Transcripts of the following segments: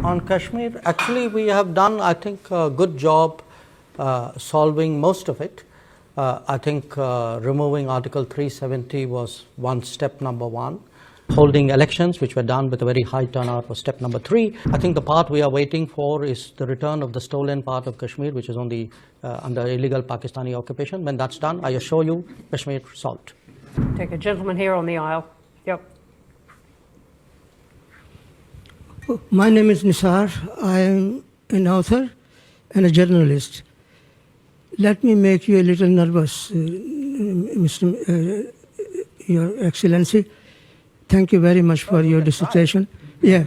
on Kashmir, actually we have done, I think, a good job solving most of it. I think removing Article 370 was step number one. Holding elections, which were done with a very high turnout, was step number 3. I think the part we are waiting for is the return of the stolen part of Kashmir, which is on the under illegal Pakistani occupation. When that's done, I assure you, Kashmir solved. Take a gentleman here on the aisle. Yep. My name is Nisar. I am an author and a journalist. Let me make you a little nervous, Your Excellency. Thank you very much for your dissertation. Yeah.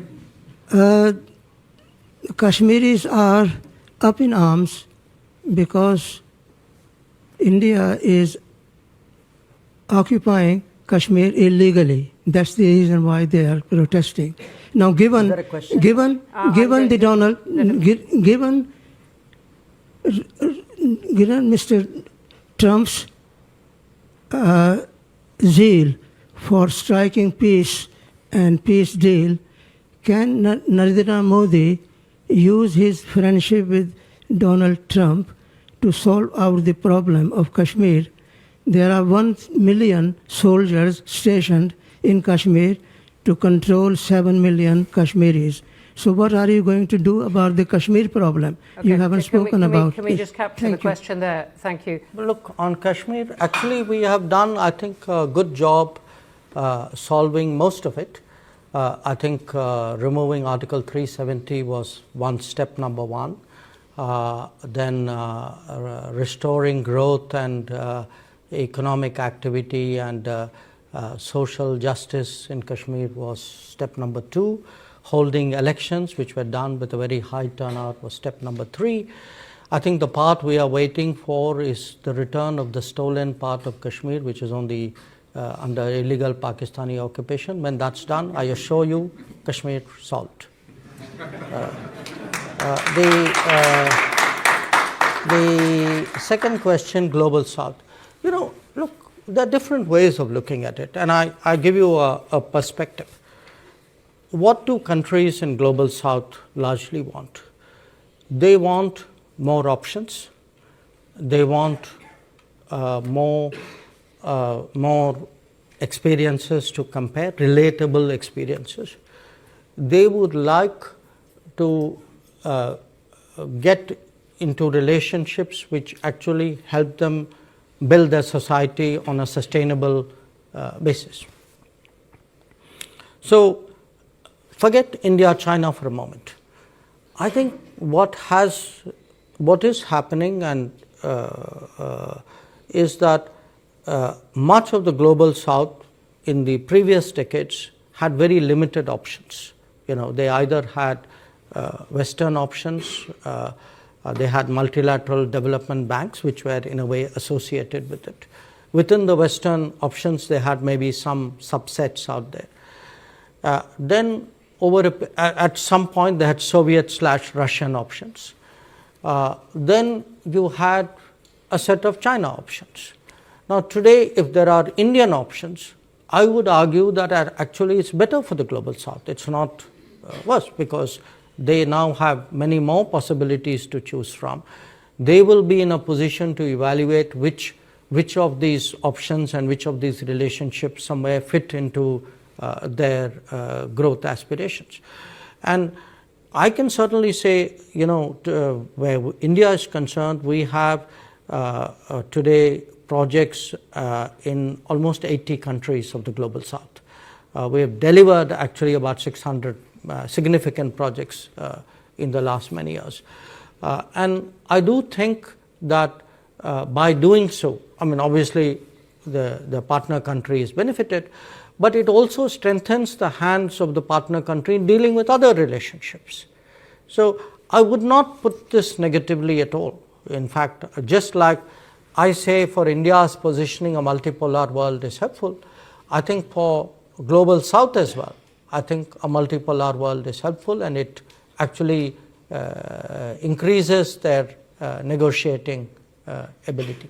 Kashmiris are up in arms because India is occupying Kashmir illegally. That's the reason why they are protesting. Now, given Mr. Trump's zeal for striking peace and peace deal, can Narendra Modi use his friendship with Donald Trump to solve out the problem of Kashmir? There are 1 million soldiers stationed in Kashmir to control 7 million Kashmiris. So what are you going to do about the Kashmir problem? Okay, you haven't spoken about it. Can we just capture the question there? Thank you. Look, on Kashmir, actually we have done, I think, a good job solving most of it. I think removing Article 370 was step number 1. Then restoring growth and economic activity and social justice in Kashmir was step number 2. Holding elections, which were done with a very high turnout, was step number 3. I think the part we are waiting for is the return of the stolen part of Kashmir, which is on the under illegal Pakistani occupation. When that's done, I assure you, Kashmir solved. The second question, Global South. You know, look, there are different ways of looking at it, and I give you a perspective. What do countries in Global South largely want? They want more options. They want more experiences to compare, relatable experiences. They would like to get into relationships which actually help them build their society on a sustainable basis. So forget India, China for a moment. I think what is happening and is that much of the Global South in the previous decades had very limited options. You know, they either had Western options, they had multilateral development banks, which were in a way associated with it. Within the Western options, they had maybe some subsets out there. Then at some point, they had Soviet/Russian options. Then you had a set of China options. Now today, if there are Indian options, I would argue that actually it's better for the Global South. It's not worse, because they now have many more possibilities to choose from. They will be in a position to evaluate which of these options and which of these relationships somewhere fit into their growth aspirations. And I can certainly say, you know, where India is concerned, we have today projects in almost 80 countries of the Global South. We have delivered actually about 600 significant projects in the last many years. And I do think that by doing so, I mean, obviously the partner country is benefited, but it also strengthens the hands of the partner country in dealing with other relationships. So I would not put this negatively at all. In fact, just like I say for India's positioning, a multipolar world is helpful, I think for Global South as well, I think a multipolar world is helpful, and it actually increases their negotiating ability.